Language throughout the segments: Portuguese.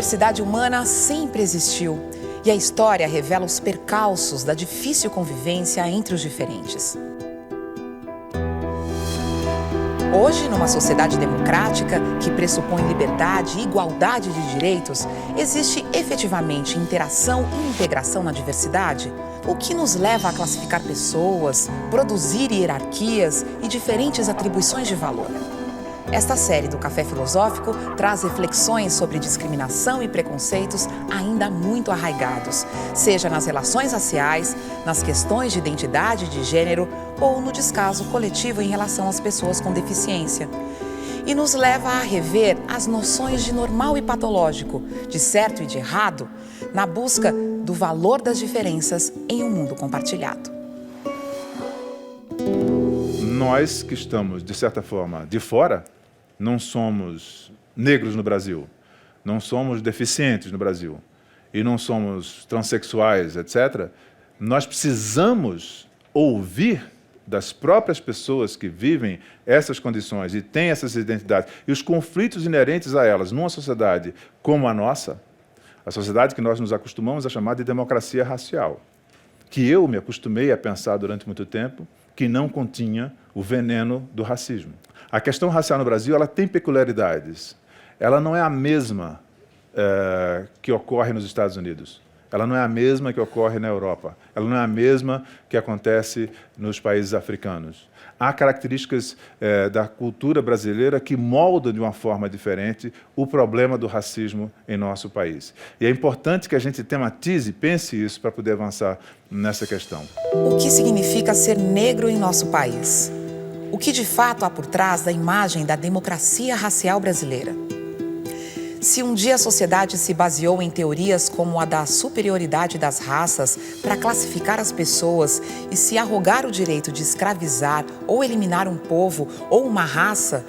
diversidade humana sempre existiu e a história revela os percalços da difícil convivência entre os diferentes. Hoje, numa sociedade democrática que pressupõe liberdade e igualdade de direitos, existe efetivamente interação e integração na diversidade? O que nos leva a classificar pessoas, produzir hierarquias e diferentes atribuições de valor? Esta série do Café Filosófico traz reflexões sobre discriminação e preconceitos ainda muito arraigados, seja nas relações raciais, nas questões de identidade de gênero ou no descaso coletivo em relação às pessoas com deficiência. E nos leva a rever as noções de normal e patológico, de certo e de errado, na busca do valor das diferenças em um mundo compartilhado. Nós que estamos, de certa forma, de fora, não somos negros no Brasil, não somos deficientes no Brasil e não somos transexuais, etc., nós precisamos ouvir das próprias pessoas que vivem essas condições e têm essas identidades e os conflitos inerentes a elas numa sociedade como a nossa, a sociedade que nós nos acostumamos a chamar de democracia racial, que eu me acostumei a pensar durante muito tempo que não continha o veneno do racismo. A questão racial no Brasil ela tem peculiaridades. Ela não é a mesma que ocorre nos Estados Unidos. Ela não é a mesma que ocorre na Europa. Ela não é a mesma que acontece nos países africanos. Há características da cultura brasileira que moldam de uma forma diferente o problema do racismo em nosso país. E é importante que a gente tematize, pense isso para poder avançar nessa questão. O que significa ser negro em nosso país? O que de fato há por trás da imagem da democracia racial brasileira? Se um dia a sociedade se baseou em teorias como a da superioridade das raças para classificar as pessoas e se arrogar o direito de escravizar ou eliminar um povo ou uma raça,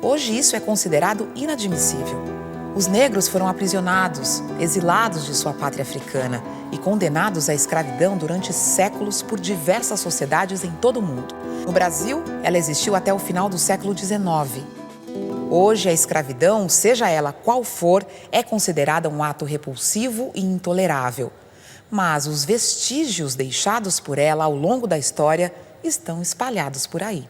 hoje isso é considerado inadmissível. Os negros foram aprisionados, exilados de sua pátria africana e condenados à escravidão durante séculos por diversas sociedades em todo o mundo. No Brasil, ela existiu até o final do século XIX. Hoje, a escravidão, seja ela qual for, é considerada um ato repulsivo e intolerável. Mas os vestígios deixados por ela ao longo da história estão espalhados por aí.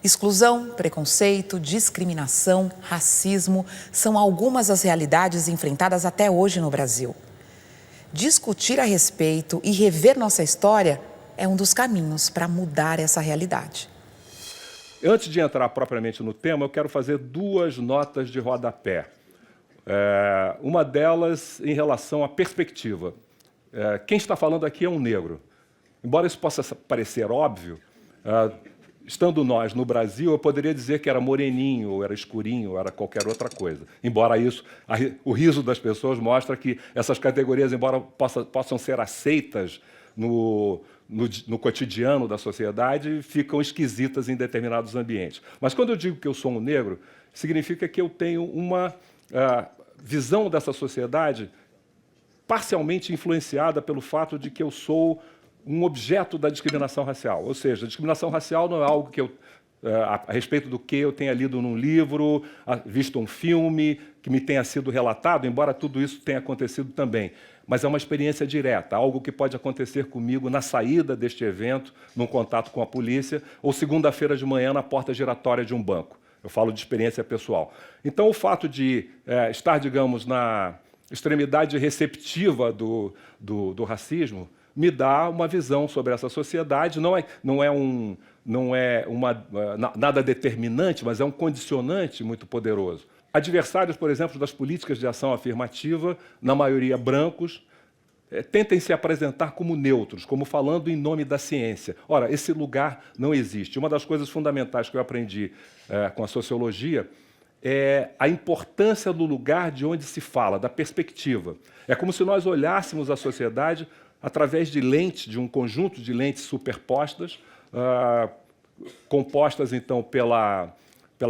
Exclusão, preconceito, discriminação, racismo são algumas das realidades enfrentadas até hoje no Brasil. Discutir a respeito e rever nossa história é um dos caminhos para mudar essa realidade. Antes de entrar propriamente no tema, eu quero fazer duas notas de rodapé. Uma delas em relação à perspectiva. Quem está falando aqui é um negro. Embora isso possa parecer óbvio, estando nós no Brasil, eu poderia dizer que era moreninho, ou era escurinho, ou era qualquer outra coisa. Embora isso, o riso das pessoas mostra que essas categorias, embora possam ser aceitas no cotidiano da sociedade, ficam esquisitas em determinados ambientes. Mas quando eu digo que eu sou um negro, significa que eu tenho uma visão dessa sociedade parcialmente influenciada pelo fato de que eu sou um objeto da discriminação racial. Ou seja, a discriminação racial não é algo que a respeito do que eu tenha lido num livro, visto um filme, que me tenha sido relatado, embora tudo isso tenha acontecido também. Mas é uma experiência direta, algo que pode acontecer comigo na saída deste evento, num contato com a polícia, ou segunda-feira de manhã na porta giratória de um banco. Eu falo de experiência pessoal. Então, o fato de estar, digamos, na extremidade receptiva do racismo me dá uma visão sobre essa sociedade. Não é nada determinante, mas é um condicionante muito poderoso. Adversários, por exemplo, das políticas de ação afirmativa, na maioria brancos, tentem se apresentar como neutros, como falando em nome da ciência. Ora, esse lugar não existe. Uma das coisas fundamentais que eu aprendi com a sociologia é a importância do lugar de onde se fala, da perspectiva. É como se nós olhássemos a sociedade através de lentes, de um conjunto de lentes superpostas, compostas, então, pela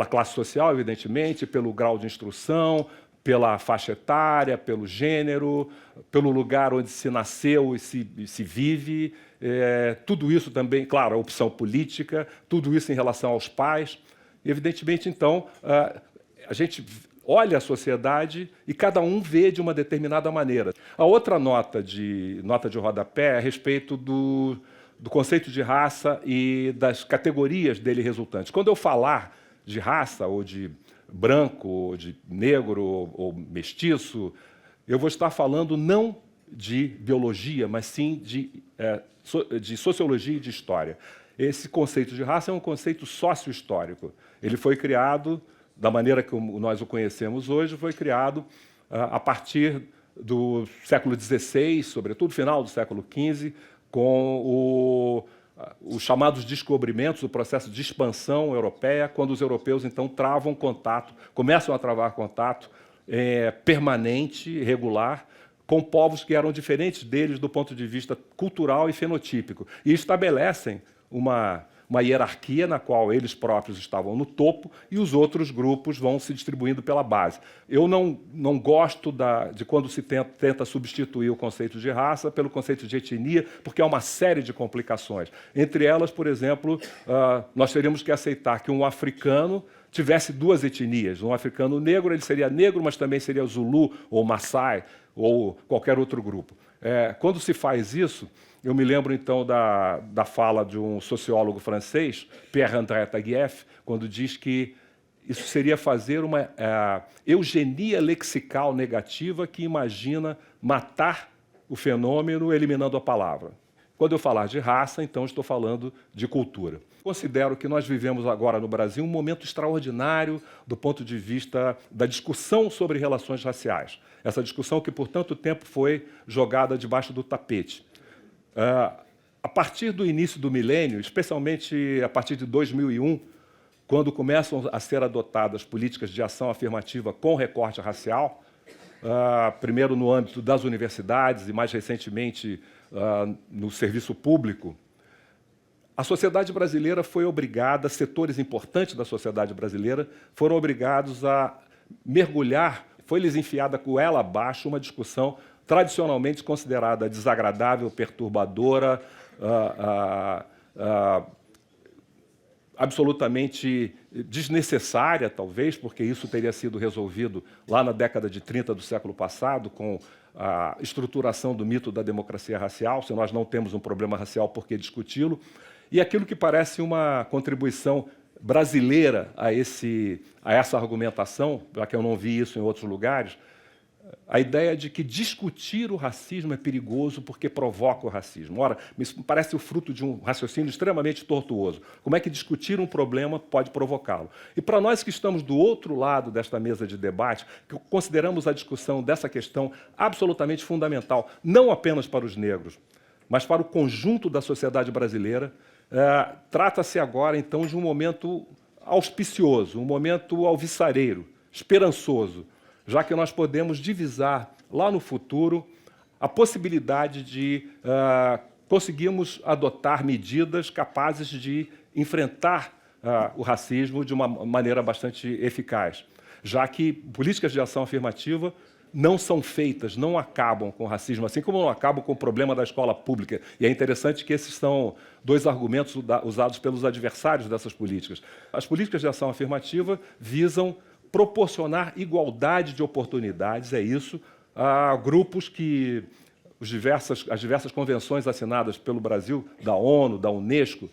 classe social, evidentemente, pelo grau de instrução, pela faixa etária, pelo gênero, pelo lugar onde se nasceu e se vive, tudo isso também, claro, a opção política, tudo isso em relação aos pais. Evidentemente, então, a gente olha a sociedade e cada um vê de uma determinada maneira. A outra nota de rodapé é a respeito do conceito de raça e das categorias dele resultantes. Quando eu falar de raça, ou de branco, ou de negro, ou mestiço, eu vou estar falando não de biologia, mas sim de sociologia e de história. Esse conceito de raça é um conceito sócio-histórico. Ele foi criado, da maneira que nós o conhecemos hoje, foi criado a partir do século XVI, sobretudo final do século XV, com os chamados descobrimentos, o processo de expansão europeia, quando os europeus, então, travam contato, começam a travar contato permanente, regular, com povos que eram diferentes deles do ponto de vista cultural e fenotípico, e estabelecem uma hierarquia na qual eles próprios estavam no topo e os outros grupos vão se distribuindo pela base. Eu não gosto de quando se tenta substituir o conceito de raça pelo conceito de etnia, porque há uma série de complicações. Entre elas, por exemplo, nós teríamos que aceitar que um africano tivesse duas etnias. Um africano negro, ele seria negro, mas também seria Zulu ou Maasai ou qualquer outro grupo. Quando se faz isso, eu me lembro, então, da fala de um sociólogo francês, Pierre-André Taguieff, quando diz que isso seria fazer uma eugenia lexical negativa que imagina matar o fenômeno eliminando a palavra. Quando eu falar de raça, então, estou falando de cultura. Considero que nós vivemos agora no Brasil um momento extraordinário do ponto de vista da discussão sobre relações raciais. Essa discussão que, por tanto tempo, foi jogada debaixo do tapete. A partir do início do milênio, especialmente a partir de 2001, quando começam a ser adotadas políticas de ação afirmativa com recorte racial, primeiro no âmbito das universidades e, mais recentemente, no serviço público, a sociedade brasileira foi obrigada, setores importantes da sociedade brasileira foram obrigados a mergulhar, foi-lhes enfiada goela abaixo uma discussão tradicionalmente considerada desagradável, perturbadora, absolutamente desnecessária, talvez, porque isso teria sido resolvido lá na década de 30 do século passado, com a estruturação do mito da democracia racial. Se nós não temos um problema racial, por que discuti-lo? E aquilo que parece uma contribuição brasileira a essa argumentação, já que eu não vi isso em outros lugares, a ideia de que discutir o racismo é perigoso porque provoca o racismo. Ora, isso me parece o fruto de um raciocínio extremamente tortuoso. Como é que discutir um problema pode provocá-lo? E para nós que estamos do outro lado desta mesa de debate, que consideramos a discussão dessa questão absolutamente fundamental, não apenas para os negros, mas para o conjunto da sociedade brasileira, trata-se agora, então, de um momento auspicioso, um momento alvissareiro, esperançoso, já que nós podemos divisar lá no futuro a possibilidade de conseguirmos adotar medidas capazes de enfrentar o racismo de uma maneira bastante eficaz, já que políticas de ação afirmativa não são feitas, não acabam com o racismo, assim como não acabam com o problema da escola pública. E é interessante que esses são dois argumentos usados pelos adversários dessas políticas. As políticas de ação afirmativa visam proporcionar igualdade de oportunidades, é isso, a grupos que as diversas convenções assinadas pelo Brasil, da ONU, da Unesco,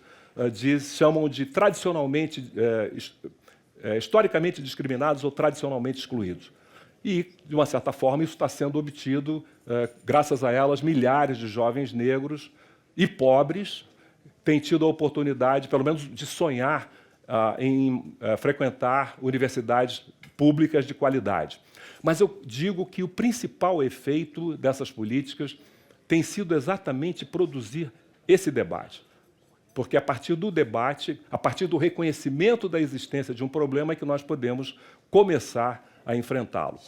chamam de historicamente discriminados ou tradicionalmente excluídos. E, de uma certa forma, isso está sendo obtido, graças a elas, milhares de jovens negros e pobres têm tido a oportunidade, pelo menos, de sonhar em frequentar universidades públicas de qualidade. Mas eu digo que o principal efeito dessas políticas tem sido exatamente produzir esse debate. Porque a partir do debate, a partir do reconhecimento da existência de um problema, é que nós podemos começar a enfrentá-lo.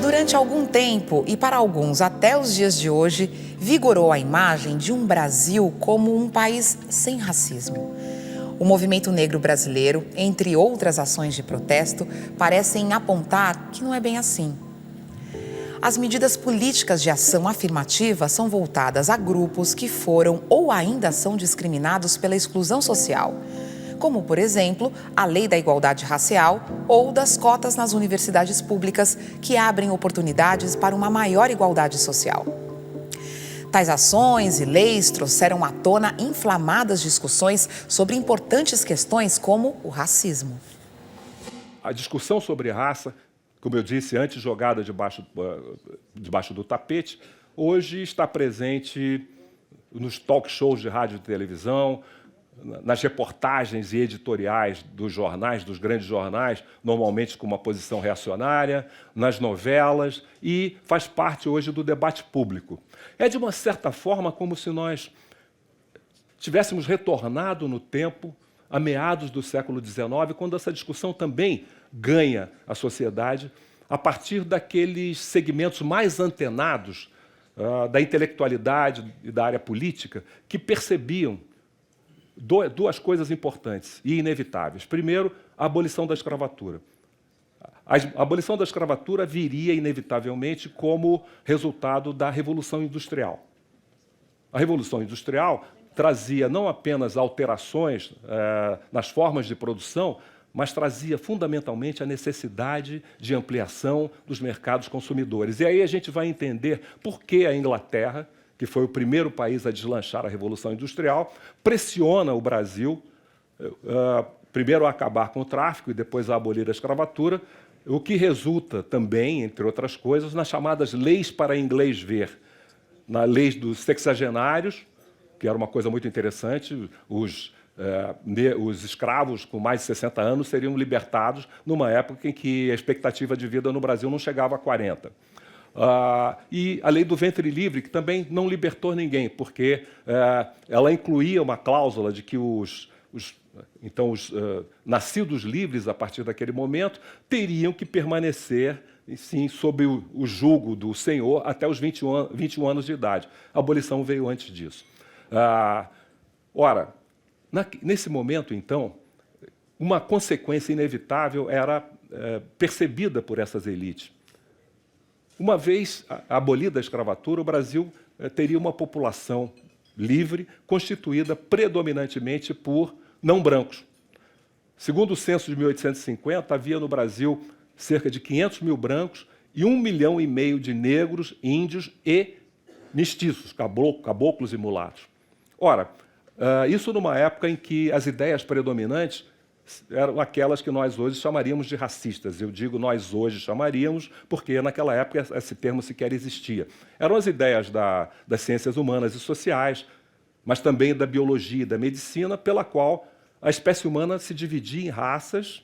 Durante algum tempo, e para alguns até os dias de hoje, vigorou a imagem de um Brasil como um país sem racismo. O movimento negro brasileiro, entre outras ações de protesto, parecem apontar que não é bem assim. As medidas políticas de ação afirmativa são voltadas a grupos que foram ou ainda são discriminados pela exclusão social, como, por exemplo, a Lei da Igualdade Racial ou das cotas nas universidades públicas, que abrem oportunidades para uma maior igualdade social. Tais ações e leis trouxeram à tona inflamadas discussões sobre importantes questões como o racismo. A discussão sobre raça, como eu disse antes, jogada debaixo do tapete, hoje está presente nos talk shows de rádio e televisão, nas reportagens e editoriais dos jornais, dos grandes jornais, normalmente com uma posição reacionária, nas novelas, e faz parte hoje do debate público. É, de uma certa forma, como se nós tivéssemos retornado no tempo, a meados do século XIX, quando essa discussão também ganha a sociedade, a partir daqueles segmentos mais antenados da intelectualidade e da área política, que percebiam duas coisas importantes e inevitáveis. Primeiro, a abolição da escravatura. A abolição da escravatura viria, inevitavelmente, como resultado da Revolução Industrial. A Revolução Industrial trazia não apenas alterações nas formas de produção, mas trazia, fundamentalmente, a necessidade de ampliação dos mercados consumidores. E aí a gente vai entender por que a Inglaterra, que foi o primeiro país a deslanchar a Revolução Industrial, pressiona o Brasil, primeiro a acabar com o tráfico e depois a abolir a escravatura, o que resulta também, entre outras coisas, nas chamadas leis para inglês ver, na lei dos sexagenários, que era uma coisa muito interessante, os escravos com mais de 60 anos seriam libertados numa época em que a expectativa de vida no Brasil não chegava a 40. E a lei do ventre livre, que também não libertou ninguém, porque ela incluía uma cláusula de que os nascidos livres, a partir daquele momento, teriam que permanecer, sim, sob o jugo do senhor até os 21 anos de idade. A abolição veio antes disso. Ora, nesse momento, então, uma consequência inevitável era percebida por essas elites. Uma vez abolida a escravatura, o Brasil teria uma população livre, constituída predominantemente por não-brancos. Segundo o censo de 1850, havia no Brasil cerca de 500 mil brancos e 1,5 milhão de negros, índios e mestiços, caboclos e mulatos. Ora, isso numa época em que as ideias predominantes eram aquelas que nós hoje chamaríamos de racistas. Eu digo nós hoje chamaríamos, porque naquela época esse termo sequer existia. Eram as ideias das ciências humanas e sociais, mas também da biologia e da medicina, pela qual a espécie humana se dividia em raças,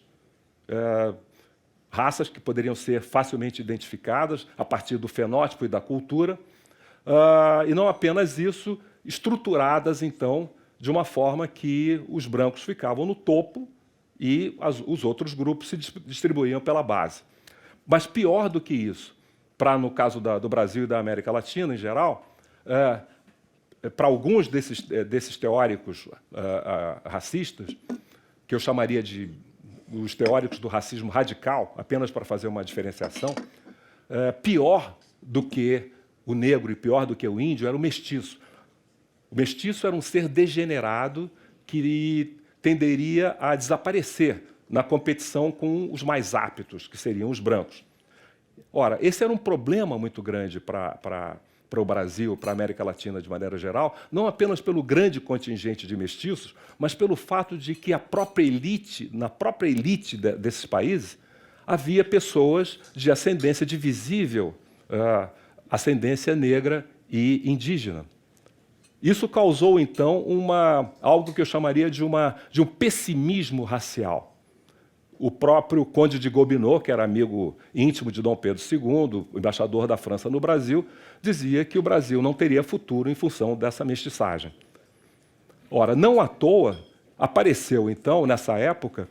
raças que poderiam ser facilmente identificadas a partir do fenótipo e da cultura, e não apenas isso, estruturadas, então, de uma forma que os brancos ficavam no topo e os outros grupos se distribuíam pela base. Mas pior do que isso, no caso do Brasil e da América Latina em geral, para alguns desses teóricos racistas, que eu chamaria de os teóricos do racismo radical, apenas para fazer uma diferenciação, pior do que o negro e pior do que o índio era o mestiço. O mestiço era um ser degenerado que tenderia a desaparecer na competição com os mais aptos, que seriam os brancos. Ora, esse era um problema muito grande para o Brasil, para a América Latina de maneira geral, não apenas pelo grande contingente de mestiços, mas pelo fato de que na própria elite desses países, havia pessoas de ascendência divisível, ascendência negra e indígena. Isso causou, então, algo que eu chamaria de um pessimismo racial. O próprio Conde de Gobineau, que era amigo íntimo de Dom Pedro II, embaixador da França no Brasil, dizia que o Brasil não teria futuro em função dessa mestiçagem. Ora, não à toa, apareceu, então, nessa época,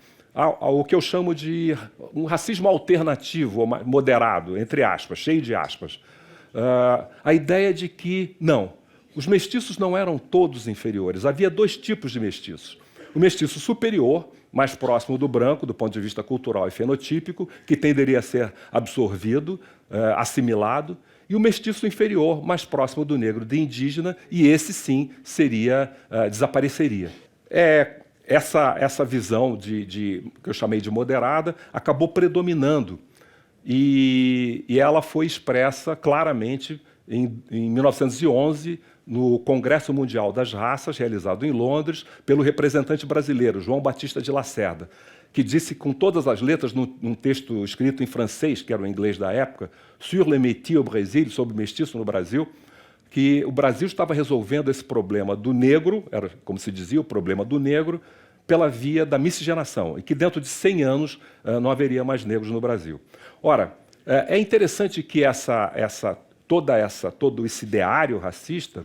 o que eu chamo de um racismo alternativo, moderado, entre aspas, cheio de aspas. A ideia de que, não, os mestiços não eram todos inferiores. Havia dois tipos de mestiços. O mestiço superior, mais próximo do branco, do ponto de vista cultural e fenotípico, que tenderia a ser absorvido, assimilado, e o mestiço inferior, mais próximo do negro de indígena, e esse sim desapareceria. Essa visão que eu chamei de moderada acabou predominando, e ela foi expressa claramente em 1911, no Congresso Mundial das Raças, realizado em Londres, pelo representante brasileiro, João Batista de Lacerda, que disse com todas as letras, num texto escrito em francês, que era o inglês da época, Sur le métis au Brésil, sobre mestiço no Brasil, que o Brasil estava resolvendo esse problema do negro, era como se dizia, o problema do negro, pela via da miscigenação, e que dentro de 100 anos não haveria mais negros no Brasil. Ora, é interessante que todo esse ideário racista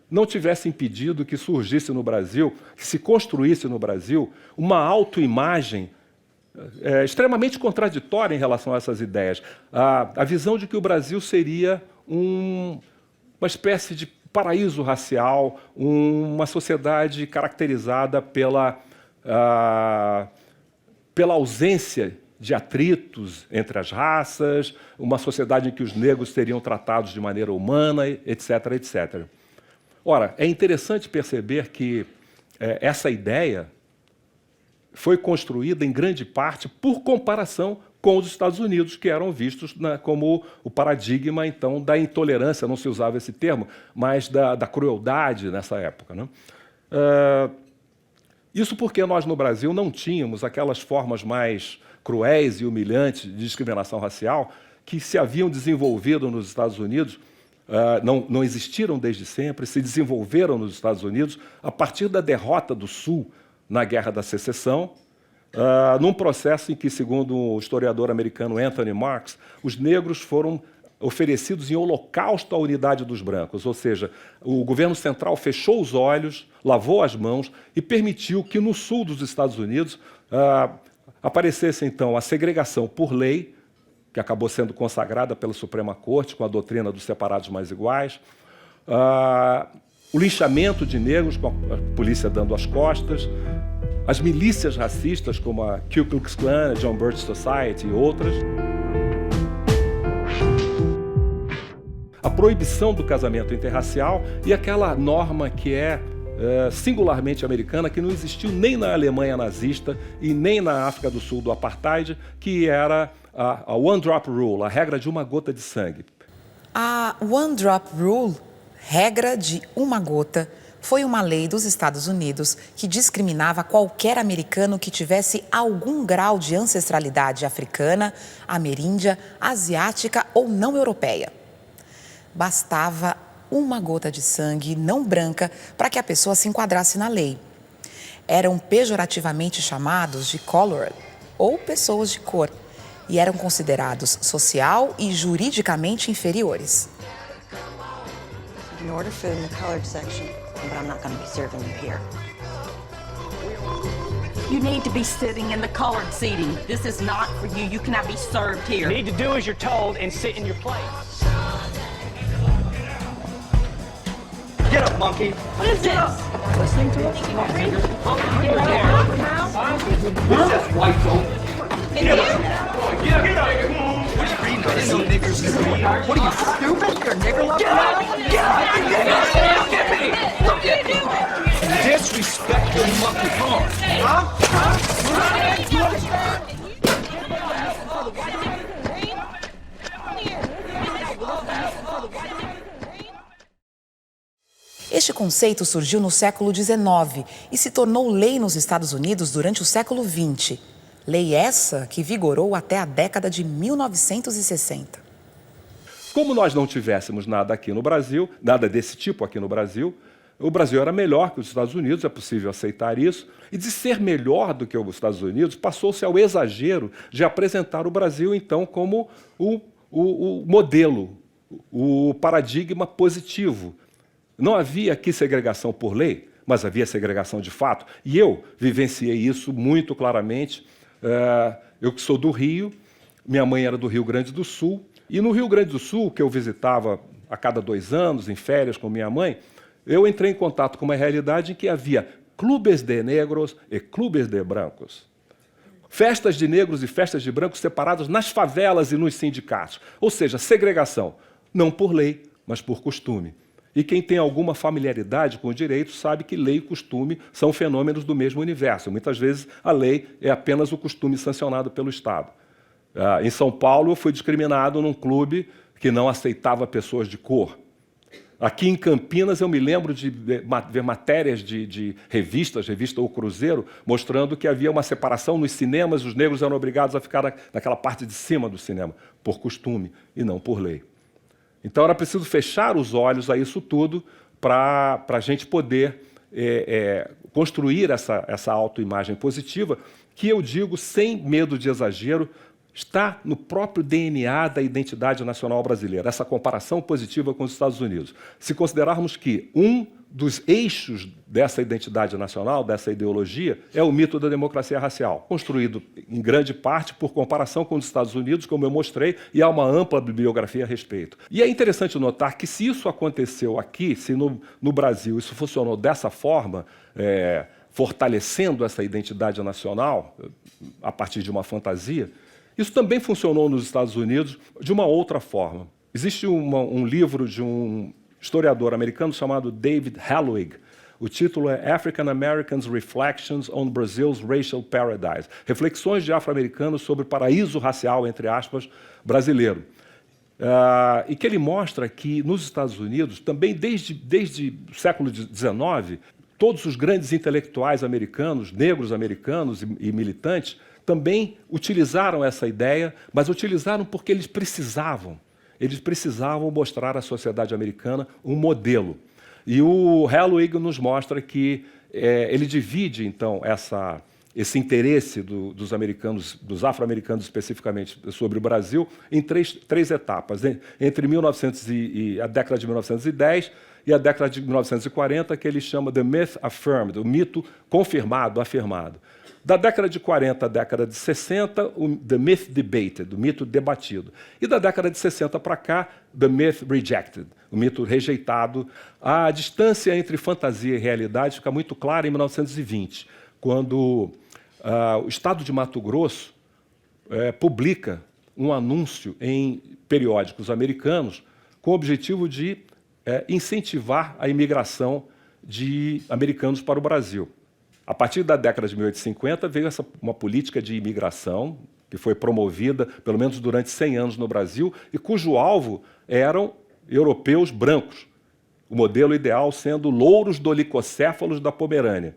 não tivesse impedido que surgisse no Brasil, que se construísse no Brasil, uma autoimagem extremamente contraditória em relação a essas ideias. A visão de que o Brasil seria uma espécie de paraíso racial, uma sociedade caracterizada pela ausência de atritos entre as raças, uma sociedade em que os negros seriam tratados de maneira humana, etc., etc. Ora, é interessante perceber que essa ideia foi construída em grande parte por comparação com os Estados Unidos, que eram vistos como o paradigma, então, da intolerância, não se usava esse termo, mas da crueldade nessa época, né? Isso porque nós, no Brasil, não tínhamos aquelas formas mais cruéis e humilhantes de discriminação racial que se haviam desenvolvido nos Estados Unidos, não existiram desde sempre, se desenvolveram nos Estados Unidos a partir da derrota do Sul na Guerra da Secessão, num processo em que, segundo o historiador americano Anthony Marks, os negros foram oferecidos em holocausto à unidade dos brancos, ou seja, o governo central fechou os olhos, lavou as mãos e permitiu que no sul dos Estados Unidos aparecesse, então, a segregação por lei, que acabou sendo consagrada pela Suprema Corte com a doutrina dos separados mais iguais, o linchamento de negros, com a polícia dando as costas, as milícias racistas, como a Ku Klux Klan, a John Birch Society e outras, a proibição do casamento interracial e aquela norma que é singularmente americana, que não existiu nem na Alemanha nazista e nem na África do Sul do Apartheid, que era a One Drop Rule, a regra de uma gota de sangue. A One Drop Rule, regra de uma gota, foi uma lei dos Estados Unidos que discriminava qualquer americano que tivesse algum grau de ancestralidade africana, ameríndia, asiática ou não europeia. Bastava uma gota de sangue não branca para que a pessoa se enquadrasse na lei. Eram pejorativamente chamados de colored, ou pessoas de cor, e eram considerados social e juridicamente inferiores. You can order food in the colored section, but I'm not going to be serving you here. You need to be sitting in the colored seating. This is not for you. You cannot be served here. You need to do as you're told and sit in your place. Get up, monkey. What is this? Listening to us? What's that white coat? Get up. Get up. What are you What are you, stupid? You're a nigger lover? Get me! Look at me! Disrespect your monkey. Come on. Este conceito surgiu no século XIX e se tornou lei nos Estados Unidos durante o século XX. Lei essa que vigorou até a década de 1960. Como nós não tivéssemos nada aqui no Brasil, nada desse tipo aqui no Brasil, o Brasil era melhor que os Estados Unidos, é possível aceitar isso, e de ser melhor do que os Estados Unidos, passou-se ao exagero de apresentar o Brasil, então, como o modelo, o paradigma positivo. Não havia aqui segregação por lei, mas havia segregação de fato. E eu vivenciei isso muito claramente. Eu que sou do Rio, minha mãe era do Rio Grande do Sul, e no Rio Grande do Sul, que eu visitava a cada 2 anos, em férias com minha mãe, eu entrei em contato com uma realidade em que havia clubes de negros e clubes de brancos. Festas de negros e festas de brancos separados nas favelas e nos sindicatos. Ou seja, segregação, não por lei, mas por costume. E quem tem alguma familiaridade com o direito sabe que lei e costume são fenômenos do mesmo universo. Muitas vezes a lei é apenas o costume sancionado pelo Estado. Em São Paulo, eu fui discriminado num clube que não aceitava pessoas de cor. Aqui em Campinas, eu me lembro de ver matérias de revistas, revista O Cruzeiro, mostrando que havia uma separação nos cinemas, os negros eram obrigados a ficar naquela parte de cima do cinema, por costume e não por lei. Então era preciso fechar os olhos a isso tudo para a gente poder construir essa autoimagem positiva, que eu digo sem medo de exagero, está no próprio DNA da identidade nacional brasileira, essa comparação positiva com os Estados Unidos. Se considerarmos que um dos eixos dessa identidade nacional, dessa ideologia, é o mito da democracia racial, construído em grande parte por comparação com os Estados Unidos, como eu mostrei, e há uma ampla bibliografia a respeito. E é interessante notar que se isso aconteceu aqui, se no Brasil isso funcionou dessa forma, fortalecendo essa identidade nacional a partir de uma fantasia, isso também funcionou nos Estados Unidos de uma outra forma. Existe um livro de um historiador americano chamado David Hallwig. O título é African Americans Reflections on Brazil's Racial Paradise. Reflexões de afro-americanos sobre o paraíso racial, entre aspas, brasileiro. E que ele mostra que nos Estados Unidos, também desde o século XIX, todos os grandes intelectuais americanos, negros americanos e militantes, também utilizaram essa ideia, mas utilizaram porque eles precisavam. Eles precisavam mostrar à sociedade americana um modelo. E o Hallwig nos mostra que ele divide, então, esse interesse dos americanos, dos afro-americanos especificamente, sobre o Brasil, em três etapas. Entre a década de 1910 e a década de 1940, que ele chama The Myth Affirmed, o mito confirmado, afirmado. Da década de 40 à década de 60, o The Myth Debated, o mito debatido. E da década de 60 para cá, The Myth Rejected, o mito rejeitado. A distância entre fantasia e realidade fica muito clara em 1920, quando o Estado de Mato Grosso publica um anúncio em periódicos americanos com o objetivo de incentivar a imigração de americanos para o Brasil. A partir da década de 1850 veio uma política de imigração que foi promovida, pelo menos durante 100 anos no Brasil, e cujo alvo eram europeus brancos, o modelo ideal sendo louros dolicocéfalos da Pomerânia.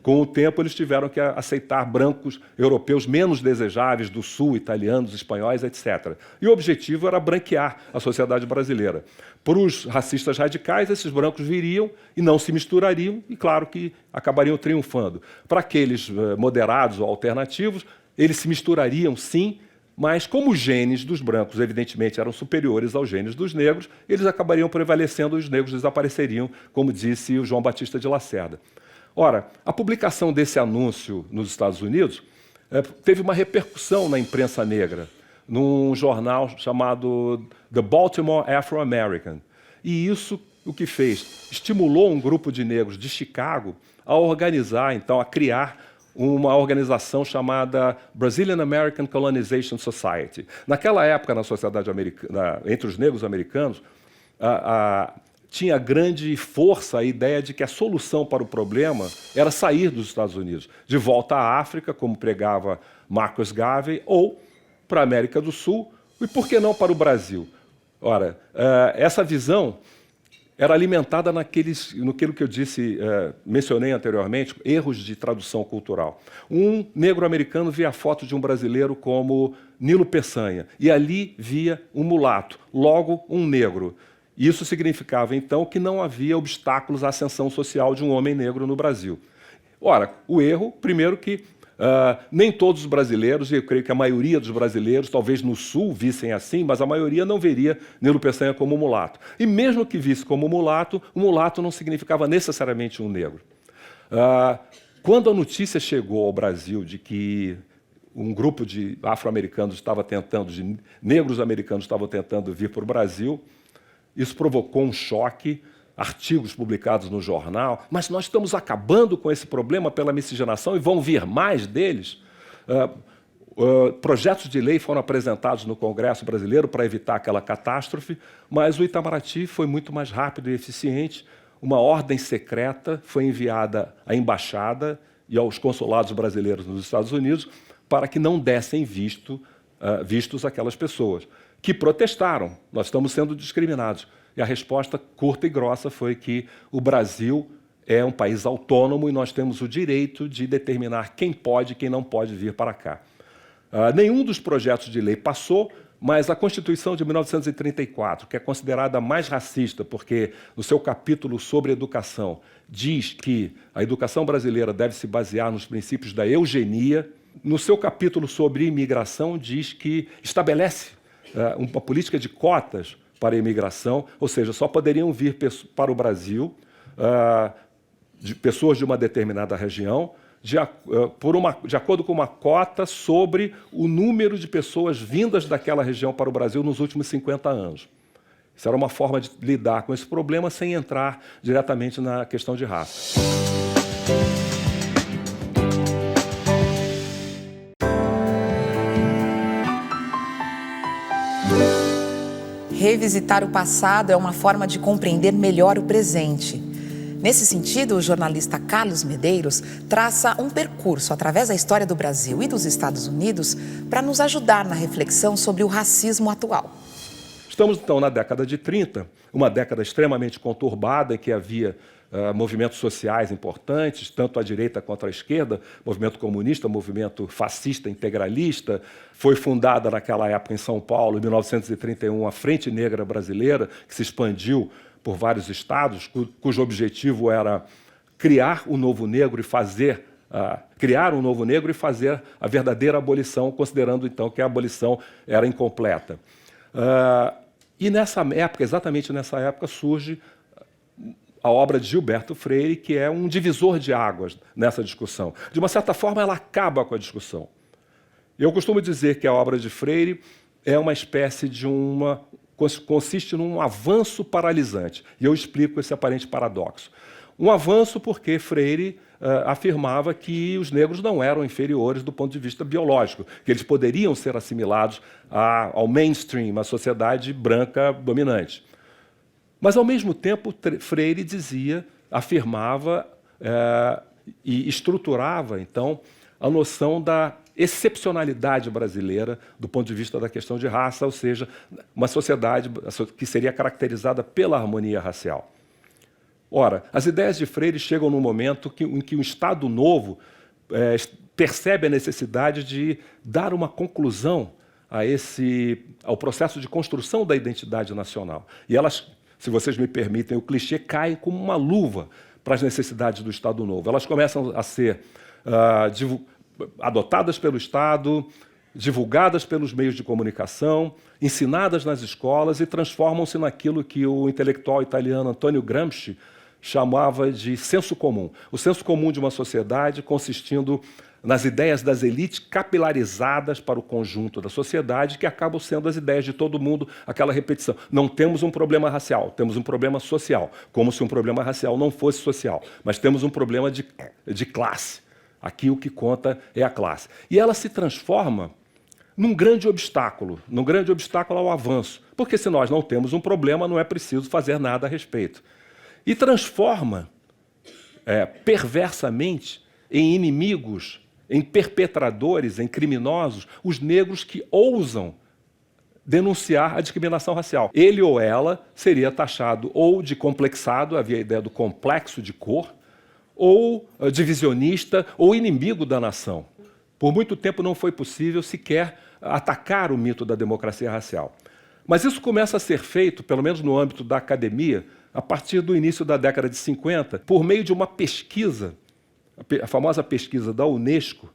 Com o tempo, eles tiveram que aceitar brancos europeus menos desejáveis do sul, italianos, espanhóis, etc. E o objetivo era branquear a sociedade brasileira. Para os racistas radicais, esses brancos viriam e não se misturariam, e claro que acabariam triunfando. Para aqueles moderados ou alternativos, eles se misturariam sim, mas como os genes dos brancos, evidentemente, eram superiores aos genes dos negros, eles acabariam prevalecendo e os negros desapareceriam, como disse o João Batista de Lacerda. Ora, a publicação desse anúncio nos Estados Unidos teve uma repercussão na imprensa negra, num jornal chamado The Baltimore Afro-American. E isso o que fez? Estimulou um grupo de negros de Chicago a organizar, então, a criar uma organização chamada Brazilian American Colonization Society. Naquela época, na sociedade americana, entre os negros americanos, tinha grande força a ideia de que a solução para o problema era sair dos Estados Unidos, de volta à África, como pregava Marcus Garvey, ou para a América do Sul, e por que não para o Brasil? Ora, essa visão era alimentada naquilo que eu mencionei anteriormente, erros de tradução cultural. Um negro-americano via a foto de um brasileiro como Nilo Peçanha, e ali via um mulato, logo um negro. Isso significava, então, que não havia obstáculos à ascensão social de um homem negro no Brasil. Ora, o erro, primeiro que nem todos os brasileiros, e eu creio que a maioria dos brasileiros, talvez no Sul, vissem assim, mas a maioria não veria Nilo Peçanha como mulato. E mesmo que visse como mulato, o mulato não significava necessariamente um negro. Quando a notícia chegou ao Brasil de que um grupo de afro-americanos negros americanos estavam tentando vir para o Brasil, isso provocou um choque artigos publicados no jornal, mas nós estamos acabando com esse problema pela miscigenação e vão vir mais deles. Projetos de lei foram apresentados no Congresso brasileiro para evitar aquela catástrofe, mas o Itamaraty foi muito mais rápido e eficiente. Uma ordem secreta foi enviada à embaixada e aos consulados brasileiros nos Estados Unidos para que não dessem vistos aquelas pessoas, que protestaram. Nós estamos sendo discriminados. E a resposta curta e grossa foi que o Brasil é um país autônomo e nós temos o direito de determinar quem pode e quem não pode vir para cá. Nenhum dos projetos de lei passou, mas a Constituição de 1934, que é considerada mais racista, porque no seu capítulo sobre educação diz que a educação brasileira deve se basear nos princípios da eugenia, no seu capítulo sobre imigração diz que estabelece uma política de cotas para a imigração, ou seja, só poderiam vir para o Brasil pessoas de uma determinada região, de acordo com uma cota sobre o número de pessoas vindas daquela região para o Brasil nos últimos 50 anos. Isso era uma forma de lidar com esse problema sem entrar diretamente na questão de raça. Revisitar o passado é uma forma de compreender melhor o presente. Nesse sentido, o jornalista Carlos Medeiros traça um percurso através da história do Brasil e dos Estados Unidos para nos ajudar na reflexão sobre o racismo atual. Estamos, então, na década de 30, uma década extremamente conturbada, em que havia movimentos sociais importantes, tanto à direita quanto à esquerda, movimento comunista, movimento fascista, integralista. Foi fundada naquela época em São Paulo, em 1931, a Frente Negra Brasileira, que se expandiu por vários estados, cujo objetivo era criar um novo negro e fazer a verdadeira abolição, considerando então que a abolição era incompleta. E nessa época, exatamente nessa época, surge a obra de Gilberto Freire, que é um divisor de águas nessa discussão. De uma certa forma, ela acaba com a discussão. Eu costumo dizer que a obra de Freire é uma espécie de consiste num avanço paralisante. E eu explico esse aparente paradoxo. Um avanço porque Freire afirmava que os negros não eram inferiores do ponto de vista biológico, que eles poderiam ser assimilados ao mainstream, à sociedade branca dominante. Mas, ao mesmo tempo, Freire afirmava e estruturava, então, a noção da excepcionalidade brasileira do ponto de vista da questão de raça, ou seja, uma sociedade que seria caracterizada pela harmonia racial. Ora, as ideias de Freire chegam num momento em que o Estado Novo percebe a necessidade de dar uma conclusão ao processo de construção da identidade nacional. E elas, se vocês me permitem, o clichê cai como uma luva para as necessidades do Estado Novo. Elas começam a ser adotadas pelo Estado, divulgadas pelos meios de comunicação, ensinadas nas escolas e transformam-se naquilo que o intelectual italiano Antonio Gramsci chamava de senso comum. O senso comum de uma sociedade consistindo nas ideias das elites capilarizadas para o conjunto da sociedade, que acabam sendo as ideias de todo mundo, aquela repetição. Não temos um problema racial, temos um problema social, como se um problema racial não fosse social, mas temos um problema de classe. Aqui o que conta é a classe. E ela se transforma num grande obstáculo ao avanço, porque se nós não temos um problema, não é preciso fazer nada a respeito. E transforma perversamente em inimigos, em perpetradores, em criminosos, os negros que ousam denunciar a discriminação racial. Ele ou ela seria taxado ou de complexado, havia a ideia do complexo de cor, ou divisionista, ou inimigo da nação. Por muito tempo não foi possível sequer atacar o mito da democracia racial. Mas isso começa a ser feito, pelo menos no âmbito da academia, a partir do início da década de 50, por meio de uma pesquisa, a famosa pesquisa da Unesco,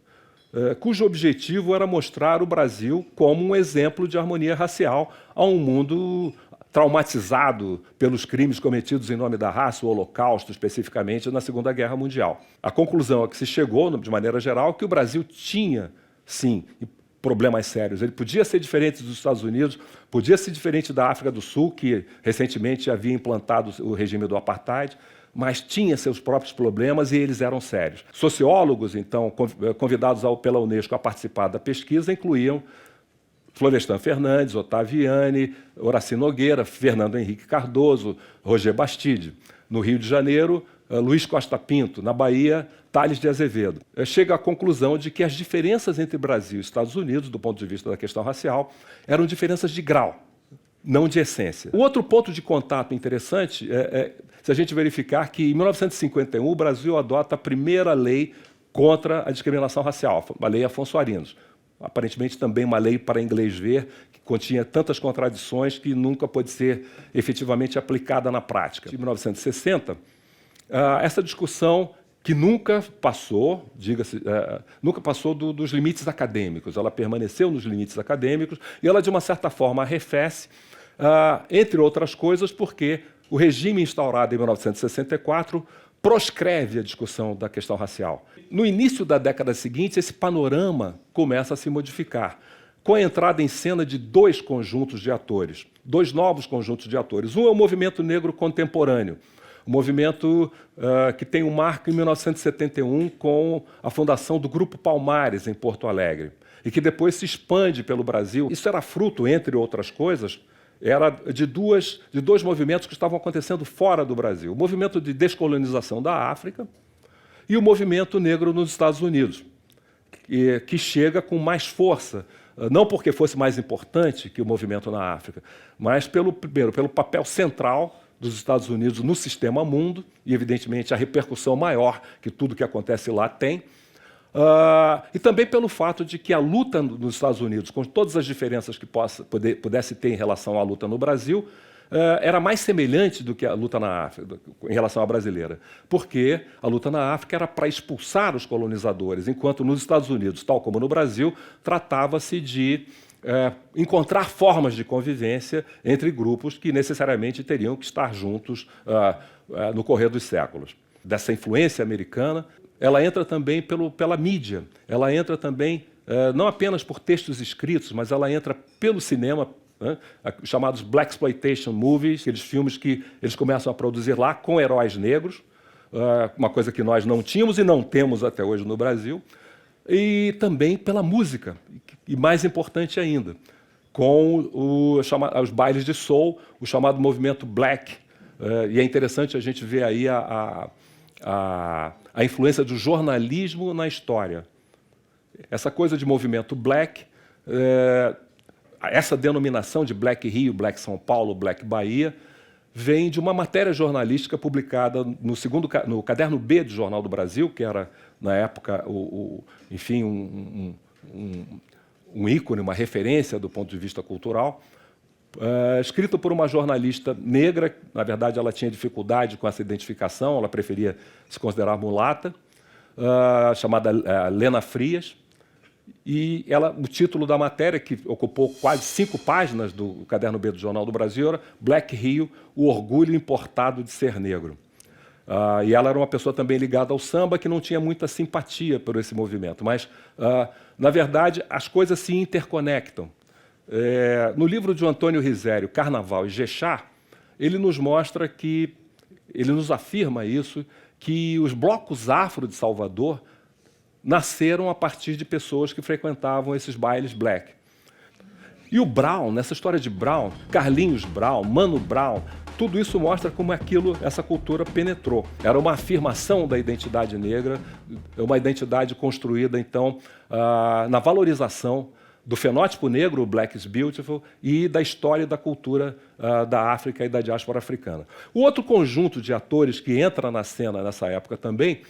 cujo objetivo era mostrar o Brasil como um exemplo de harmonia racial a um mundo traumatizado pelos crimes cometidos em nome da raça, o Holocausto, especificamente na Segunda Guerra Mundial. A conclusão a que se chegou, de maneira geral, é que o Brasil tinha, sim, problemas sérios. Ele podia ser diferente dos Estados Unidos, podia ser diferente da África do Sul, que recentemente havia implantado o regime do apartheid, mas tinha seus próprios problemas e eles eram sérios. Sociólogos, então, convidados pela Unesco a participar da pesquisa, incluíam Florestan Fernandes, Ottaviani, Horaci Nogueira, Fernando Henrique Cardoso, Roger Bastide. No Rio de Janeiro, Luiz Costa Pinto. Na Bahia, Tales de Azevedo. Chega à conclusão de que as diferenças entre Brasil e Estados Unidos, do ponto de vista da questão racial, eram diferenças de grau, não de essência. O outro ponto de contato interessante é se a gente verificar que, em 1951, o Brasil adota a primeira lei contra a discriminação racial, a Lei Afonso Arinos. Aparentemente também uma lei para inglês ver, que continha tantas contradições que nunca pode ser efetivamente aplicada na prática. Em 1960, essa discussão que nunca passou, nunca passou dos limites acadêmicos, ela permaneceu nos limites acadêmicos e ela, de uma certa forma, arrefece, entre outras coisas, porque o regime instaurado em 1964 proscreve a discussão da questão racial. No início da década seguinte, esse panorama começa a se modificar, com a entrada em cena de dois conjuntos de atores, dois novos conjuntos de atores. Um é o movimento negro contemporâneo, um movimento que tem um marco em 1971 com a fundação do Grupo Palmares, em Porto Alegre, e que depois se expande pelo Brasil. Isso era fruto, entre outras coisas, era de dois movimentos que estavam acontecendo fora do Brasil. O movimento de descolonização da África e o movimento negro nos Estados Unidos, que chega com mais força, não porque fosse mais importante que o movimento na África, mas pelo papel central dos Estados Unidos no sistema mundo e, evidentemente, a repercussão maior que tudo que acontece lá tem. E também pelo fato de que a luta nos Estados Unidos, com todas as diferenças que pudesse ter em relação à luta no Brasil, era mais semelhante do que a luta na África, em relação à brasileira. Porque a luta na África era para expulsar os colonizadores, enquanto nos Estados Unidos, tal como no Brasil, tratava-se de encontrar formas de convivência entre grupos que necessariamente teriam que estar juntos no correr dos séculos. Dessa influência americana, ela entra também pela mídia, ela entra também não apenas por textos escritos, mas ela entra pelo cinema, chamados Blaxploitation movies, aqueles filmes que eles começam a produzir lá com heróis negros, uma coisa que nós não tínhamos e não temos até hoje no Brasil, e também pela música, e mais importante ainda, com os bailes de soul, o chamado movimento black, e é interessante a gente ver aí a influência do jornalismo na história. Essa coisa de movimento black, essa denominação de Black Rio, Black São Paulo, Black Bahia, vem de uma matéria jornalística publicada no Caderno B do Jornal do Brasil, que era, na época, enfim, um ícone, uma referência do ponto de vista cultural, escrito por uma jornalista negra. Na verdade, ela tinha dificuldade com essa identificação, ela preferia se considerar mulata, chamada Lena Frias. E o título da matéria, que ocupou quase 5 páginas do Caderno B do Jornal do Brasil, era Black Rio, o orgulho importado de ser negro. E ela era uma pessoa também ligada ao samba, que não tinha muita simpatia por esse movimento. Mas, na verdade, as coisas se interconectam. No livro de Antônio Risério, Carnaval e Jexá, ele nos mostra que, ele nos afirma isso, que os blocos afro de Salvador nasceram a partir de pessoas que frequentavam esses bailes black. E o Brown, nessa história de Brown, Carlinhos Brown, Mano Brown, tudo isso mostra como essa cultura penetrou. Era uma afirmação da identidade negra, uma identidade construída, então, na valorização do fenótipo negro, o Black is Beautiful, e da história e da cultura da África e da diáspora africana. O outro conjunto de atores que entra na cena nessa época também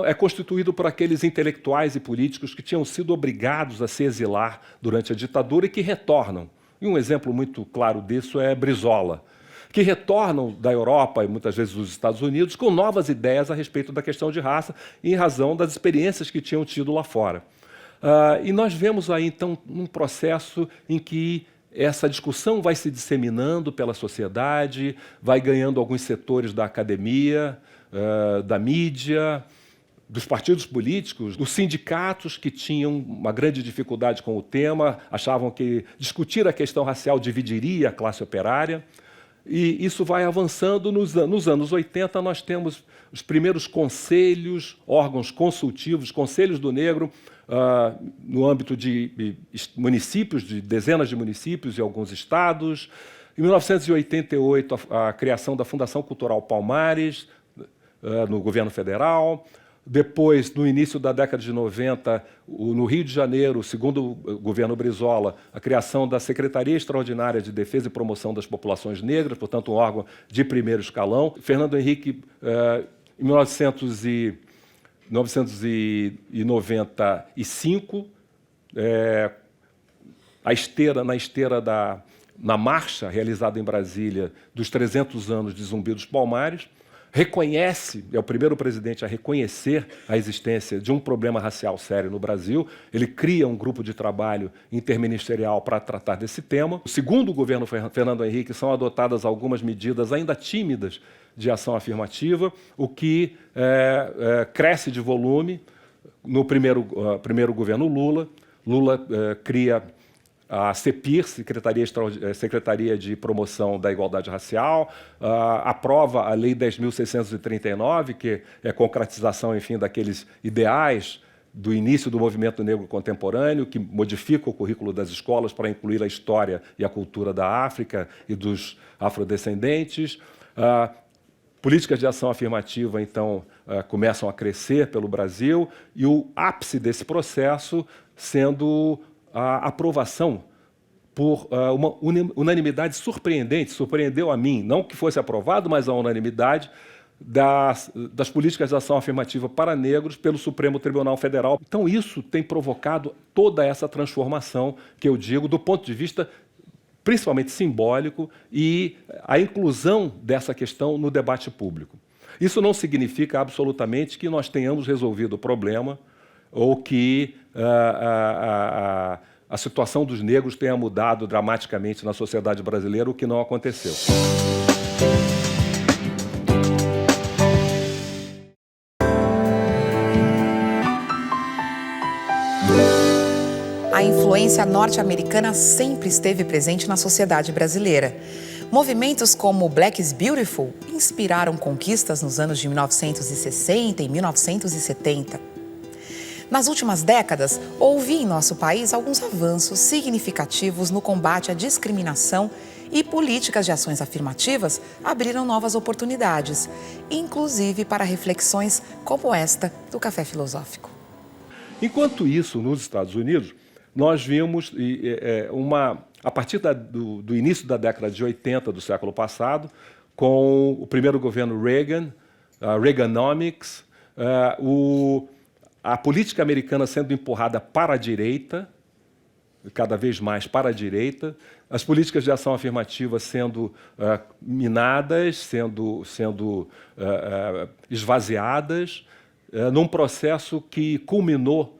é constituído por aqueles intelectuais e políticos que tinham sido obrigados a se exilar durante a ditadura e que retornam. E um exemplo muito claro disso é Brizola, que retornam da Europa e muitas vezes dos Estados Unidos com novas ideias a respeito da questão de raça, em razão das experiências que tinham tido lá fora. E nós vemos aí, então, um processo em que essa discussão vai se disseminando pela sociedade, vai ganhando alguns setores da academia, da mídia, dos partidos políticos, dos sindicatos que tinham uma grande dificuldade com o tema, achavam que discutir a questão racial dividiria a classe operária. E isso vai avançando. Nos anos 80, nós temos os primeiros conselhos, órgãos consultivos, conselhos do negro, no âmbito de municípios, de dezenas de municípios e alguns estados. Em 1988, a criação da Fundação Cultural Palmares, no governo federal. Depois, no início da década de 90, no Rio de Janeiro, segundo o governo Brizola, a criação da Secretaria Extraordinária de Defesa e Promoção das Populações Negras, portanto, um órgão de primeiro escalão. Fernando Henrique, em 1995, na marcha realizada em Brasília dos 300 anos de Zumbi dos Palmares, reconhece, é o primeiro presidente a reconhecer a existência de um problema racial sério no Brasil. Ele cria um grupo de trabalho interministerial para tratar desse tema. Segundo o governo Fernando Henrique, são adotadas algumas medidas ainda tímidas de ação afirmativa, o que cresce de volume. No primeiro governo Lula, cria a CEPIR, Secretaria de Promoção da Igualdade Racial, aprova a Lei 10.639, que é a concretização, enfim, daqueles ideais do início do movimento negro contemporâneo, que modifica o currículo das escolas para incluir a história e a cultura da África e dos afrodescendentes. Políticas de ação afirmativa, então, começam a crescer pelo Brasil, e o ápice desse processo sendo a aprovação por uma unanimidade surpreendente, surpreendeu a mim, não que fosse aprovado, mas a unanimidade das políticas de ação afirmativa para negros pelo Supremo Tribunal Federal. Então isso tem provocado toda essa transformação, que eu digo, do ponto de vista principalmente simbólico, e a inclusão dessa questão no debate público. Isso não significa absolutamente que nós tenhamos resolvido o problema ou que a situação dos negros tenha mudado dramaticamente na sociedade brasileira, o que não aconteceu. A influência norte-americana sempre esteve presente na sociedade brasileira. Movimentos como Black is Beautiful inspiraram conquistas nos anos de 1960 e 1970. Nas últimas décadas, houve em nosso país alguns avanços significativos no combate à discriminação, e políticas de ações afirmativas abriram novas oportunidades, inclusive para reflexões como esta do Café Filosófico. Enquanto isso, nos Estados Unidos, nós vimos, a partir do início da década de 80 do século passado, com o primeiro governo Reagan, Reaganomics, a política americana sendo empurrada para a direita, cada vez mais para a direita, as políticas de ação afirmativa sendo minadas, sendo esvaziadas, num processo que culminou,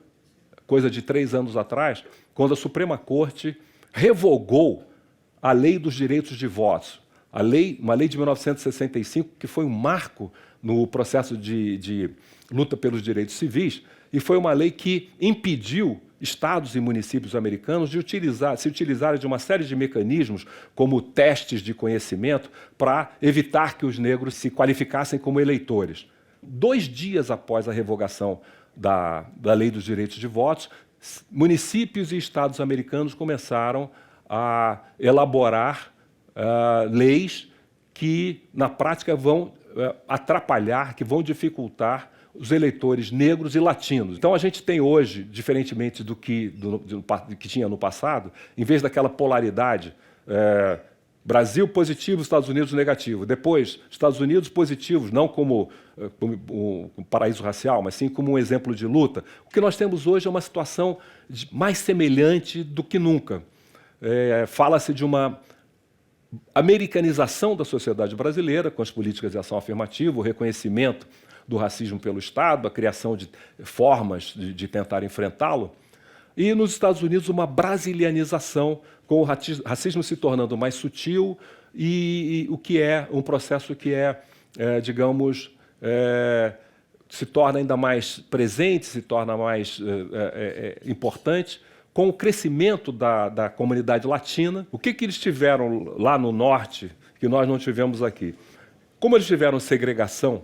coisa de 3 anos atrás, quando a Suprema Corte revogou a Lei dos Direitos de Voto, uma lei de 1965, que foi um marco no processo de luta pelos direitos civis, e foi uma lei que impediu estados e municípios americanos de se utilizarem de uma série de mecanismos, como testes de conhecimento, para evitar que os negros se qualificassem como eleitores. 2 dias após a revogação da Lei dos Direitos de Voto, municípios e estados americanos começaram a elaborar leis que, na prática, vão atrapalhar, que vão dificultar os eleitores negros e latinos. Então, a gente tem hoje, diferentemente do que tinha no passado, em vez daquela polaridade, Brasil positivo, Estados Unidos negativo. Depois, Estados Unidos positivos, não como um paraíso racial, mas sim como um exemplo de luta. O que nós temos hoje é uma situação mais semelhante do que nunca. Fala-se de uma americanização da sociedade brasileira, com as políticas de ação afirmativa, o reconhecimento do racismo pelo Estado, a criação de formas de tentar enfrentá-lo. E nos Estados Unidos, uma brasilianização, com o racismo se tornando mais sutil, e o que é um processo que digamos, se torna ainda mais presente, se torna mais importante com o crescimento da comunidade latina. O que eles tiveram lá no norte que nós não tivemos aqui? Como eles tiveram segregação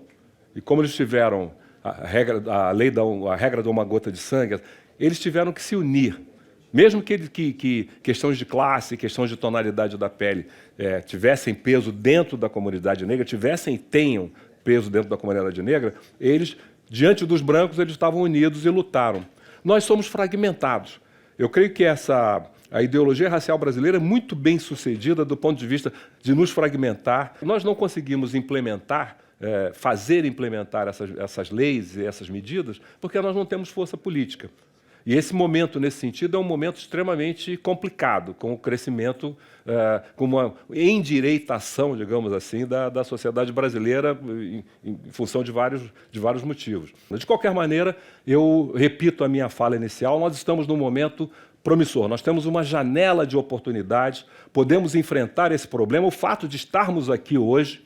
e como eles tiveram a regra de uma gota de sangue, eles tiveram que se unir. Mesmo que questões de classe, questões de tonalidade da pele tivessem peso dentro da comunidade negra, tenham peso dentro da comunidade negra, eles, diante dos brancos, eles estavam unidos e lutaram. Nós somos fragmentados. Eu creio que a ideologia racial brasileira é muito bem sucedida do ponto de vista de nos fragmentar. Nós não conseguimos fazer implementar essas leis e essas medidas porque nós não temos força política. E esse momento, nesse sentido, é um momento extremamente complicado, com o crescimento, com uma endireitação, digamos assim, da sociedade brasileira em função de vários motivos. De qualquer maneira, eu repito a minha fala inicial, nós estamos num momento promissor. Nós temos uma janela de oportunidades, podemos enfrentar esse problema. O fato de estarmos aqui hoje,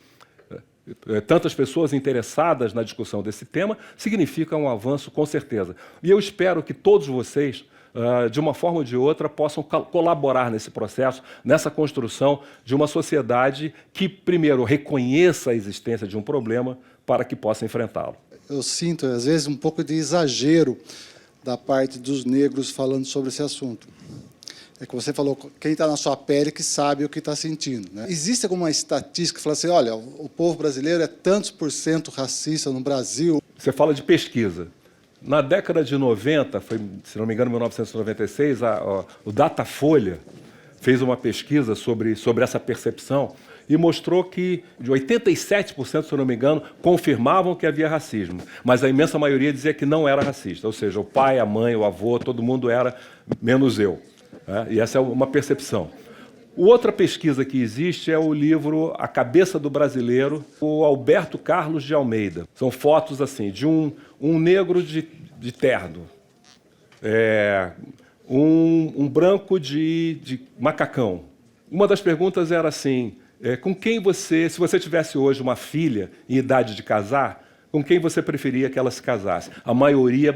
tantas pessoas interessadas na discussão desse tema, significa um avanço, com certeza. E eu espero que todos vocês, de uma forma ou de outra, possam colaborar nesse processo, nessa construção de uma sociedade que, primeiro, reconheça a existência de um problema para que possa enfrentá-lo. Eu sinto, às vezes, um pouco de exagero da parte dos negros falando sobre esse assunto. É que você falou, quem está na sua pele que sabe o que está sentindo, né? Existe alguma estatística que fala assim, olha, o povo brasileiro é tantos % racista no Brasil? Você fala de pesquisa. Na década de 90, foi, se não me engano, 1996, o Datafolha fez uma pesquisa sobre essa percepção e mostrou que de 87%, se não me engano, confirmavam que havia racismo, mas a imensa maioria dizia que não era racista, ou seja, o pai, a mãe, o avô, todo mundo era, menos eu. E essa é uma percepção. Outra pesquisa que existe é o livro A Cabeça do Brasileiro, o Alberto Carlos de Almeida. São fotos assim de um negro de terno, um branco de macacão. Uma das perguntas era assim, com quem você, se você tivesse hoje uma filha em idade de casar, com quem você preferia que ela se casasse? A maioria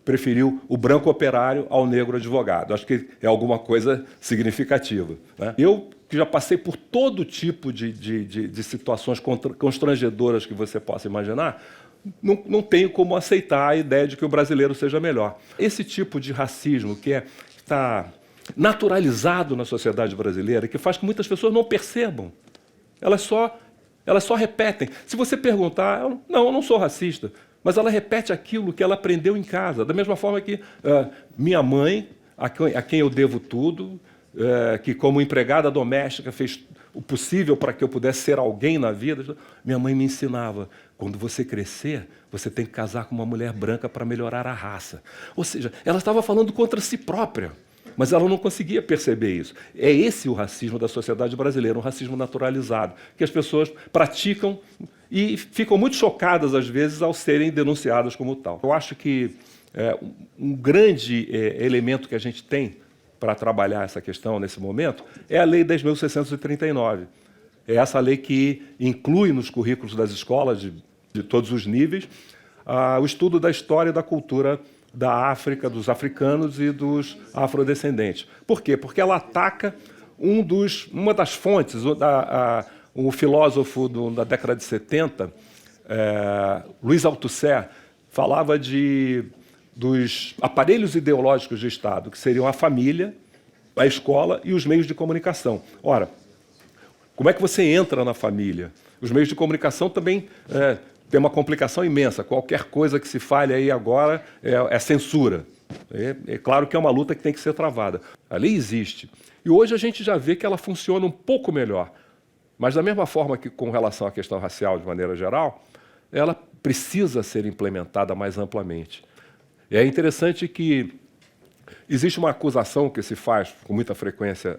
preferiu o branco operário ao negro advogado. Acho que é alguma coisa significativa, né? Eu, que já passei por todo tipo de situações constrangedoras que você possa imaginar, não tenho como aceitar a ideia de que o brasileiro seja melhor. Esse tipo de racismo que está naturalizado na sociedade brasileira, que faz com que muitas pessoas não percebam. Elas só repetem. Se você perguntar, não, eu não sou racista, mas ela repete aquilo que ela aprendeu em casa. Da mesma forma que minha mãe, a quem eu devo tudo, que como empregada doméstica fez o possível para que eu pudesse ser alguém na vida, minha mãe me ensinava, quando você crescer, você tem que casar com uma mulher branca para melhorar a raça. Ou seja, ela estava falando contra si própria. Mas ela não conseguia perceber isso. É esse o racismo da sociedade brasileira, um racismo naturalizado, que as pessoas praticam e ficam muito chocadas, às vezes, ao serem denunciadas como tal. Eu acho que um grande elemento que a gente tem para trabalhar essa questão nesse momento é a Lei 10.639. É essa lei que inclui nos currículos das escolas de todos os níveis o estudo da história e da cultura da África, dos africanos e dos afrodescendentes. Por quê? Porque ela ataca uma das fontes, um filósofo da década de 70, Luiz Althusser, falava dos aparelhos ideológicos de Estado, que seriam a família, a escola e os meios de comunicação. Ora, como é que você entra na família? Os meios de comunicação também tem uma complicação imensa. Qualquer coisa que se fale aí agora é censura. É claro que é uma luta que tem que ser travada. A lei existe. E hoje a gente já vê que ela funciona um pouco melhor. Mas da mesma forma que com relação à questão racial, de maneira geral, ela precisa ser implementada mais amplamente. É interessante que existe uma acusação que se faz com muita frequência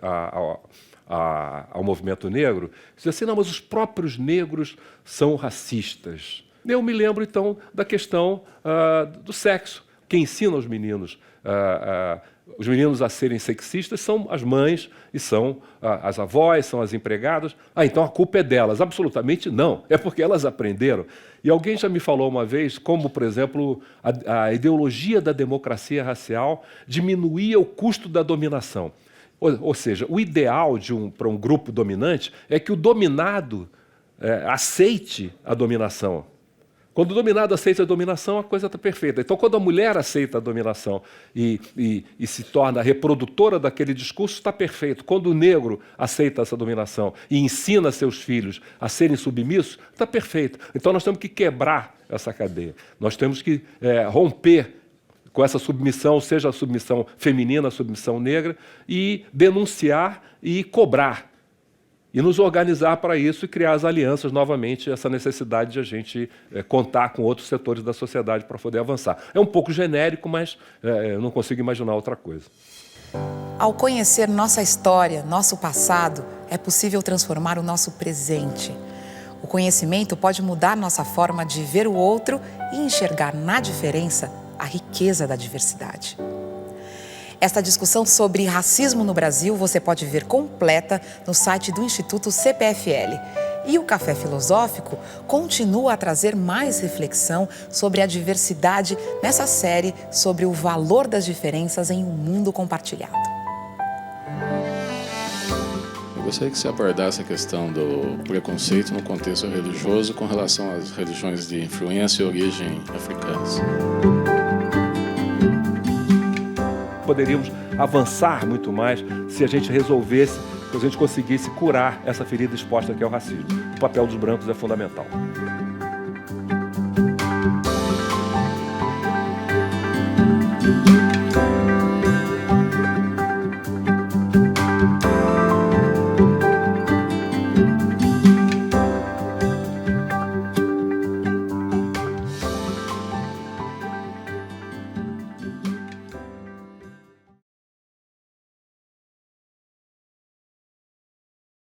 ao movimento negro, diz assim, não, mas os próprios negros são racistas. Eu me lembro, então, da questão do sexo. Quem ensina aos meninos os meninos a serem sexistas são as mães e são as avós, são as empregadas. Então a culpa é delas. Absolutamente não. É porque elas aprenderam. E alguém já me falou uma vez como, por exemplo, a ideologia da democracia racial diminuía o custo da dominação. Ou seja, o ideal para um grupo dominante é que o dominado aceite a dominação. Quando o dominado aceita a dominação, a coisa está perfeita. Então, quando a mulher aceita a dominação e se torna reprodutora daquele discurso, está perfeito. Quando o negro aceita essa dominação e ensina seus filhos a serem submissos, está perfeito. Então, nós temos que quebrar essa cadeia. Nós temos que romper com essa submissão, seja a submissão feminina, a submissão negra, e denunciar e cobrar. E nos organizar para isso e criar as alianças novamente, essa necessidade de a gente contar com outros setores da sociedade para poder avançar. É um pouco genérico, mas eu não consigo imaginar outra coisa. Ao conhecer nossa história, nosso passado, é possível transformar o nosso presente. O conhecimento pode mudar nossa forma de ver o outro e enxergar na diferença a riqueza da diversidade. Esta discussão sobre racismo no Brasil você pode ver completa no site do Instituto CPFL. E o Café Filosófico continua a trazer mais reflexão sobre a diversidade nessa série sobre o valor das diferenças em um mundo compartilhado. Eu gostaria que você abordasse a questão do preconceito no contexto religioso com relação às religiões de influência e origem africanas. Poderíamos avançar muito mais se a gente resolvesse, se a gente conseguisse curar essa ferida exposta que é o racismo. O papel dos brancos é fundamental.